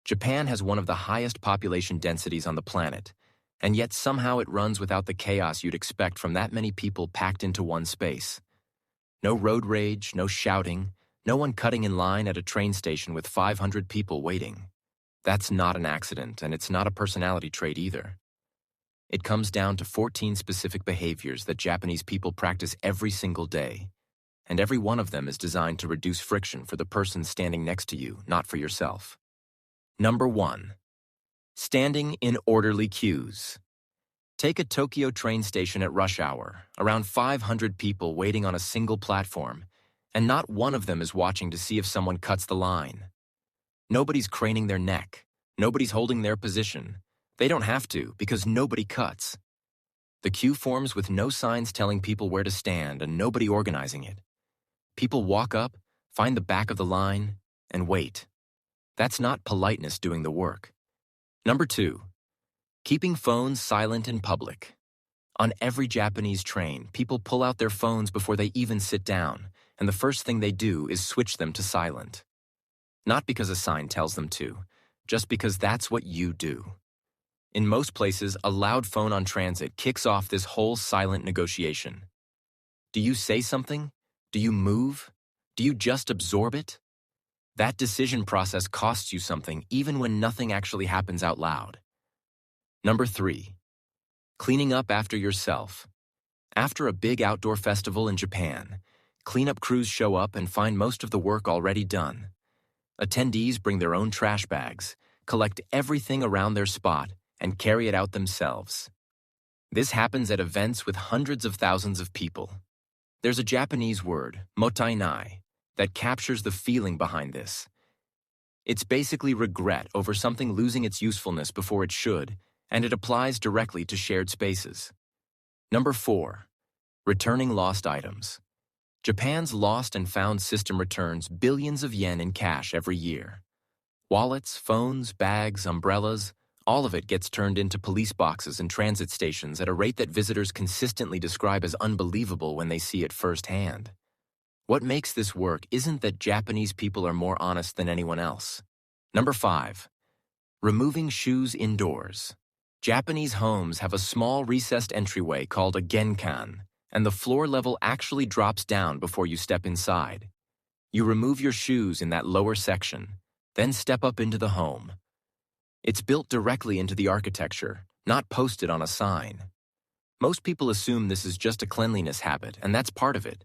Japan has one of the highest population densities on the planet, and yet somehow it runs without the chaos you'd expect from that many people packed into one space. No road rage, no shouting, no one cutting in line at a train station with 500 people waiting. That's not an accident, and it's not a personality trait either. It comes down to 14 specific behaviors that Japanese people practice every single day, and every one of them is designed to reduce friction for the person standing next to you, not for yourself. Number 1. Standing in orderly queues. Take a Tokyo train station at rush hour, around 500 people waiting on a single platform, and not one of them is watching to see if someone cuts the line. Nobody's craning their neck. Nobody's holding their position. They don't have to, because nobody cuts. The queue forms with no signs telling people where to stand and nobody organizing it. People walk up, find the back of the line, and wait. That's not politeness doing the work. Number 2. Keeping phones silent in public. On every Japanese train, people pull out their phones before they even sit down, and the first thing they do is switch them to silent. Not because a sign tells them to, just because that's what you do. In most places, a loud phone on transit kicks off this whole silent negotiation. Do you say something? Do you move? Do you just absorb it? That decision process costs you something even when nothing actually happens out loud. Number 3. Cleaning up after yourself. After a big outdoor festival in Japan, cleanup crews show up and find most of the work already done. Attendees bring their own trash bags, collect everything around their spot, and carry it out themselves. This happens at events with hundreds of thousands of people. There's a Japanese word, mottainai, that captures the feeling behind this. It's basically regret over something losing its usefulness before it should, and it applies directly to shared spaces. Number 4. Returning lost items. Japan's lost and found system returns billions of yen in cash every year. Wallets, phones, bags, umbrellas, all of it gets turned into police boxes and transit stations at a rate that visitors consistently describe as unbelievable when they see it firsthand. What makes this work isn't that Japanese people are more honest than anyone else. Number 5. Removing shoes indoors. Japanese homes have a small recessed entryway called a genkan, and the floor level actually drops down before you step inside. You remove your shoes in that lower section, then step up into the home. It's built directly into the architecture, not posted on a sign. Most people assume this is just a cleanliness habit, and that's part of it.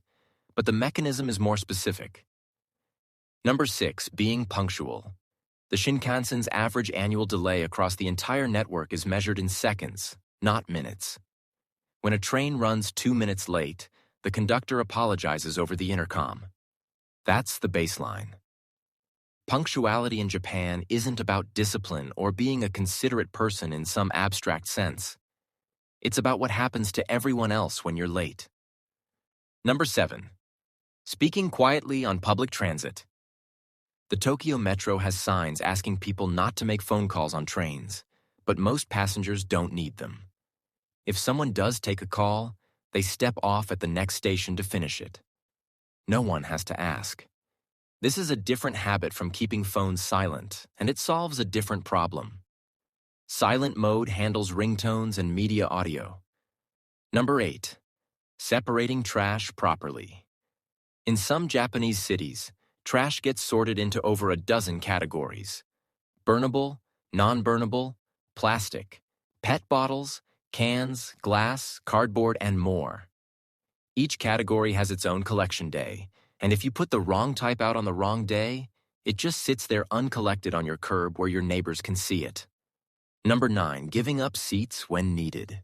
But the mechanism is more specific. Number 6. Being punctual. The Shinkansen's average annual delay across the entire network is measured in seconds, not minutes. When a train runs 2 minutes late, the conductor apologizes over the intercom. That's the baseline. Punctuality in Japan isn't about discipline or being a considerate person in some abstract sense. It's about what happens to everyone else when you're late. Number 7. Speaking quietly on public transit. The Tokyo Metro has signs asking people not to make phone calls on trains, but most passengers don't need them. If someone does take a call, they step off at the next station to finish it. No one has to ask. This is a different habit from keeping phones silent, and it solves a different problem. Silent mode handles ringtones and media audio. Number 8. Separating trash properly. In some Japanese cities, trash gets sorted into over a dozen categories: burnable, non-burnable, plastic, PET bottles, cans, glass, cardboard, and more. Each category has its own collection day, and if you put the wrong type out on the wrong day, it just sits there uncollected on your curb where your neighbors can see it. Number 9. Giving up seats when needed.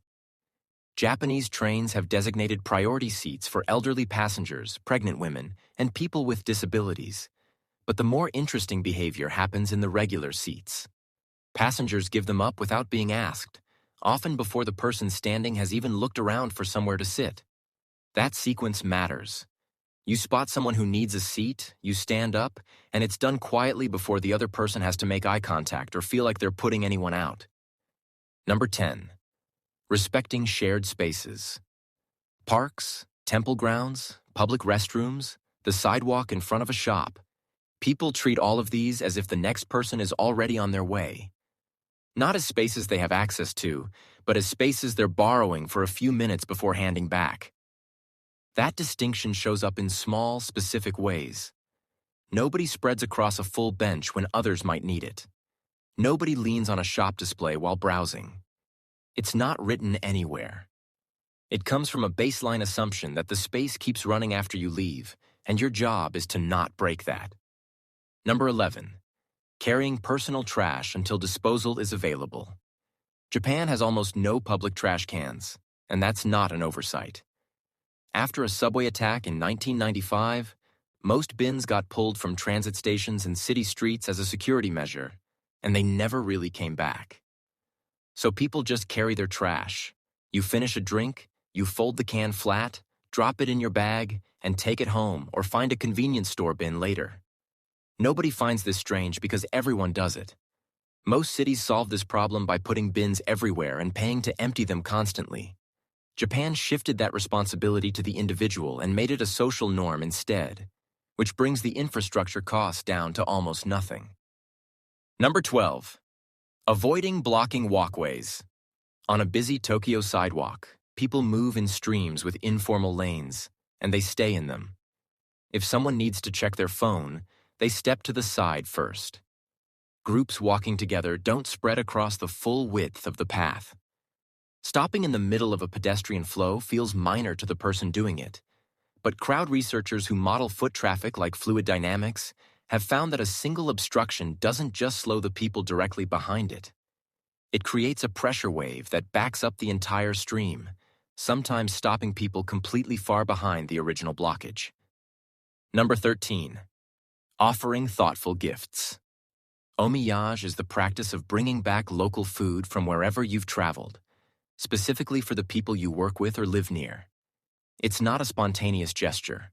Japanese trains have designated priority seats for elderly passengers, pregnant women, and people with disabilities. But the more interesting behavior happens in the regular seats. Passengers give them up without being asked, often before the person standing has even looked around for somewhere to sit. That sequence matters. You spot someone who needs a seat, you stand up, and it's done quietly before the other person has to make eye contact or feel like they're putting anyone out. Number 10. Respecting shared spaces. Parks, temple grounds, public restrooms, the sidewalk in front of a shop. People treat all of these as if the next person is already on their way. Not as spaces they have access to, but as spaces they're borrowing for a few minutes before handing back. That distinction shows up in small, specific ways. Nobody spreads across a full bench when others might need it. Nobody leans on a shop display while browsing. It's not written anywhere. It comes from a baseline assumption that the space keeps running after you leave, and your job is to not break that. Number 11. Carrying personal trash until disposal is available. Japan has almost no public trash cans, and that's not an oversight. After a subway attack in 1995, most bins got pulled from transit stations and city streets as a security measure, and they never really came back. So people just carry their trash. You finish a drink, you fold the can flat, drop it in your bag, and take it home or find a convenience store bin later. Nobody finds this strange because everyone does it. Most cities solve this problem by putting bins everywhere and paying to empty them constantly. Japan shifted that responsibility to the individual and made it a social norm instead, which brings the infrastructure costs down to almost nothing. Number 12. Avoiding blocking walkways. On a busy Tokyo sidewalk, people move in streams with informal lanes, and they stay in them. If someone needs to check their phone, they step to the side first. Groups walking together don't spread across the full width of the path. Stopping in the middle of a pedestrian flow feels minor to the person doing it, but crowd researchers who model foot traffic like fluid dynamics have found that a single obstruction doesn't just slow the people directly behind it. It creates a pressure wave that backs up the entire stream, sometimes stopping people completely far behind the original blockage. Number 13. Offering thoughtful gifts. Omiyage is the practice of bringing back local food from wherever you've traveled, specifically for the people you work with or live near. It's not a spontaneous gesture.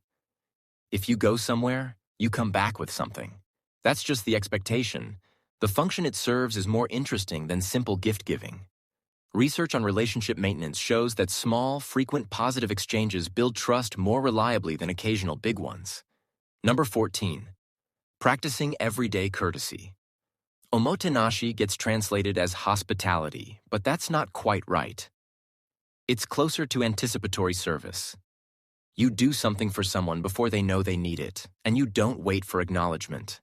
If you go somewhere, you come back with something. That's just the expectation. The function it serves is more interesting than simple gift-giving. Research on relationship maintenance shows that small, frequent positive exchanges build trust more reliably than occasional big ones. Number 14. Practicing everyday courtesy. Omotenashi gets translated as hospitality, but that's not quite right. It's closer to anticipatory service. You do something for someone before they know they need it, and you don't wait for acknowledgement.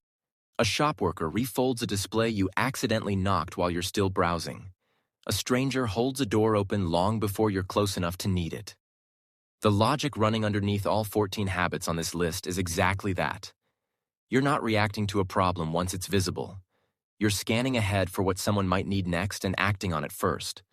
A shop worker refolds a display you accidentally knocked while you're still browsing. A stranger holds a door open long before you're close enough to need it. The logic running underneath all 14 habits on this list is exactly that. You're not reacting to a problem once it's visible. You're scanning ahead for what someone might need next and acting on it first.